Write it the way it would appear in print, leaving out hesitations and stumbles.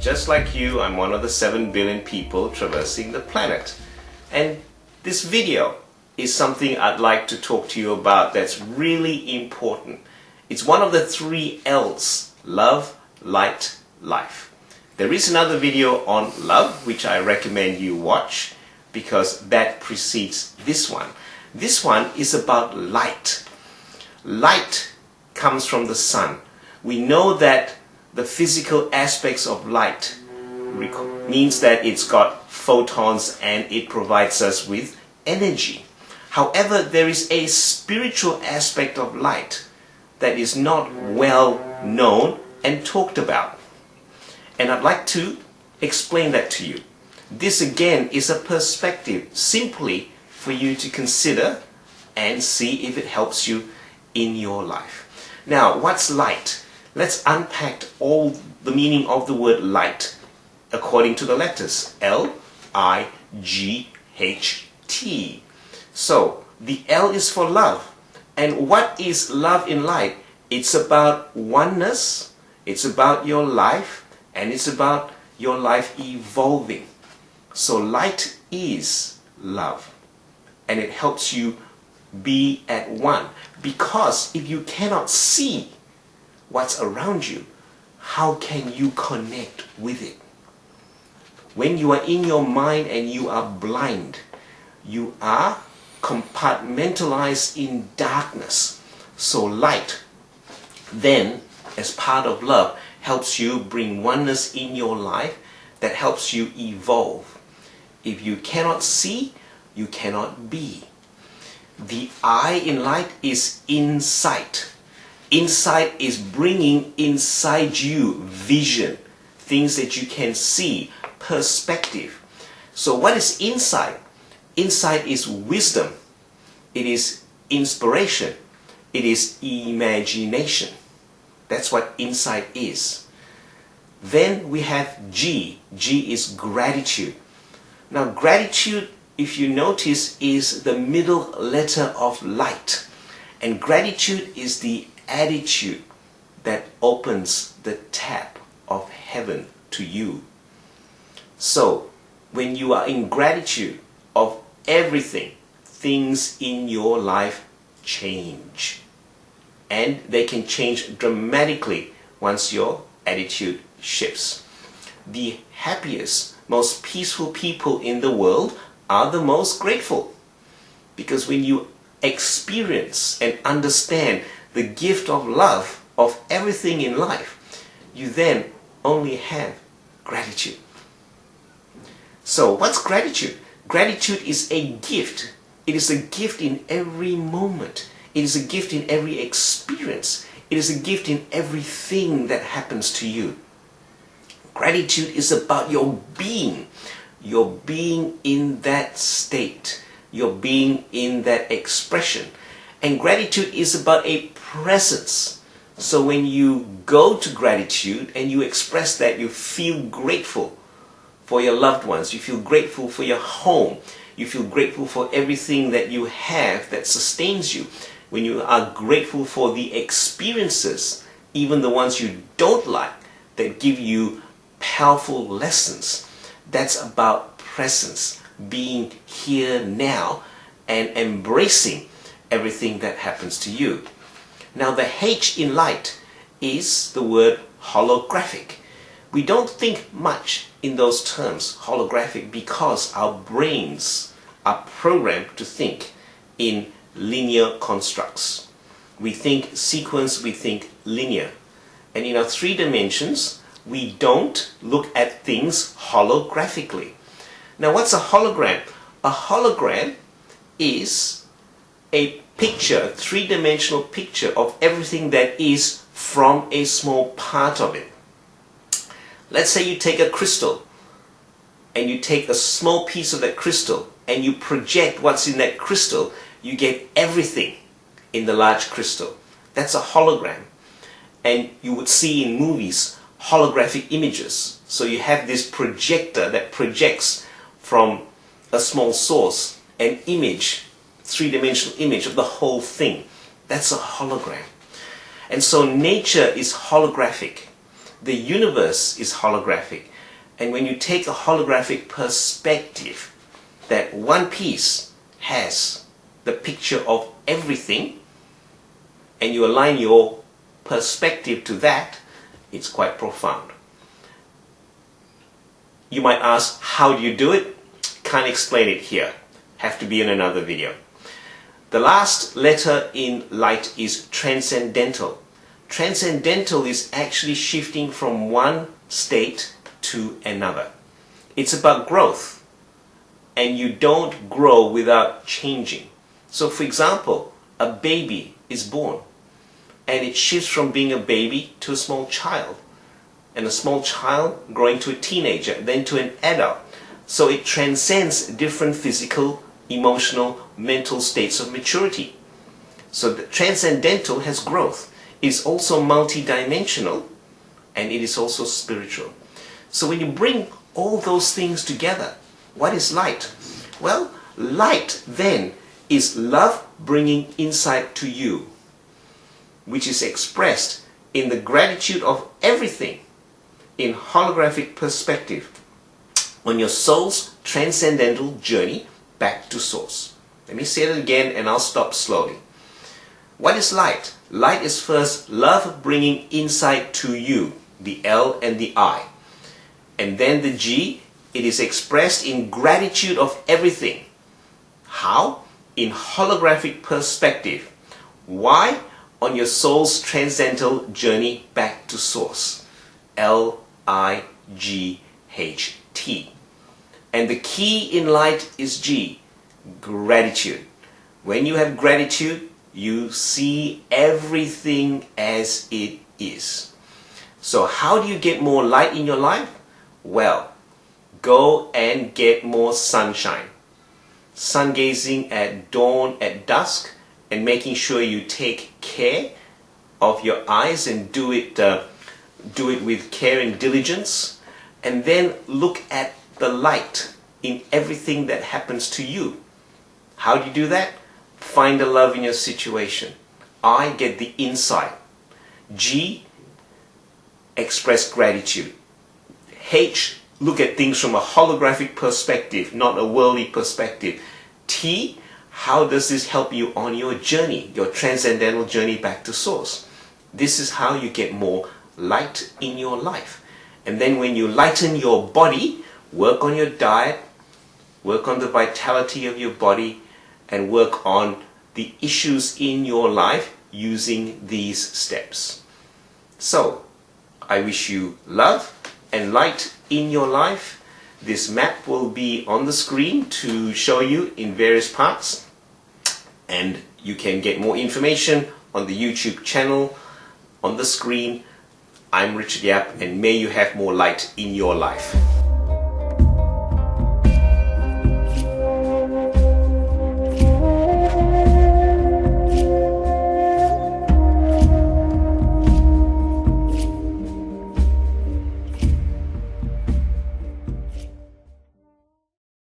Just like you, I'm one of the 7 billion people traversing the planet. And this video is something I'd like to talk to you about that's really important. It's one of the 3 L's: love, light, life. There is another video on love which I recommend you watch because that precedes this one. This one is about light. Light comes from the sun. We know that the physical aspects of light means that it's got photons and it provides us with energy. However, there is a spiritual aspect of light that is not well known and talked about. And I'd like to explain that to you. This again is a perspective simply for you to consider and see if it helps you in your life. Now, what's light? Let's unpack all the meaning of the word light according to the letters L-I-G-H-T. So, the L is for love. And what is love in light? It's about oneness, it's about your life, and it's about your life evolving. So light is love. And it helps you be at one. Because if you cannot see what's around you, how can you connect with it? When you are in your mind and you are blind, you are compartmentalized in darkness. So light, then, as part of love, helps you bring oneness in your life that helps you evolve. If you cannot see, you cannot be. The I in light is insight. Insight is bringing inside you vision, things that you can see, perspective. So what is insight? Insight is wisdom. It is inspiration. It is imagination. That's what insight is. Then we have G. G is gratitude. Now gratitude, if you notice, is the middle letter of light. And gratitude is the attitude that opens the tap of heaven to you. So, when you are in gratitude of everything, things in your life change. And they can change dramatically once your attitude shifts. The happiest, most peaceful people in the world are the most grateful. Because when you experience and understand the gift of love of everything in life, you then only have gratitude. So what's gratitude? Gratitude is a gift. It is a gift in every moment. It is a gift in every experience. It is a gift in everything that happens to you. Gratitude is about your being in that state, your being in that expression. And gratitude is about a presence. So when you go to gratitude and you express that, you feel grateful for your loved ones, you feel grateful for your home, you feel grateful for everything that you have that sustains you. When you are grateful for the experiences, even the ones you don't like, that give you powerful lessons, that's about presence, being here now and embracing everything that happens to you. Now the H in light is the word holographic. We don't think much in those terms, holographic, because our brains are programmed to think in linear constructs. We think sequence, we think linear. And in our 3 dimensions, we don't look at things holographically. Now what's a hologram? A hologram is a picture, a 3-dimensional picture of everything that is from a small part of it. Let's say you take a crystal and you take a small piece of that crystal and you project what's in that crystal, you get everything in the large crystal. That's a hologram. And you would see in movies holographic images. So you have this projector that projects from a small source an image, 3-dimensional image of the whole thing. That's a hologram. And so nature is holographic. The universe is holographic. And when you take a holographic perspective, that one piece has the picture of everything, and you align your perspective to that, it's quite profound. You might ask, how do you do it? Can't explain it here. Have to be in another video. The last letter in light is Transcendental. Transcendental is actually shifting from one state to another. It's about growth, and you don't grow without changing. So for example, a baby is born, and it shifts from being a baby to a small child, and a small child growing to a teenager, then to an adult. So it transcends different physical, emotional, mental states of maturity. So the Transcendental has growth. It's also multidimensional, and it is also spiritual. So when you bring all those things together, what is light? Well, light then is love bringing insight to you, which is expressed in the gratitude of everything in holographic perspective on your soul's transcendental journey back to source. Let me say it again and I'll stop slowly. What is light? Light is first love bringing insight to you, the L and the I. And then the G, it is expressed in gratitude of everything. How? In holographic perspective. Why? On your soul's transcendental journey back to source. L-I-G-H-T. And the key in light is G, gratitude. When you have gratitude, you see everything as it is. So how do you get more light in your life? Well, go and get more sunshine. Sun gazing at dawn, at dusk, and making sure you take care of your eyes and do it with care and diligence. And then look at the light in everything that happens to you. How do you do that? Find the love in your situation. I, get the insight. G, express gratitude. H, look at things from a holographic perspective, not a worldly perspective. T, how does this help you on your journey, your transcendental journey back to source? This is how you get more light in your life. And then when you lighten your body, work on your diet, work on the vitality of your body, and work on the issues in your life using these steps. So, I wish you love and light in your life. This map will be on the screen to show you in various parts, and you can get more information on the YouTube channel on the screen. I'm Richard Yap, and may you have more light in your life.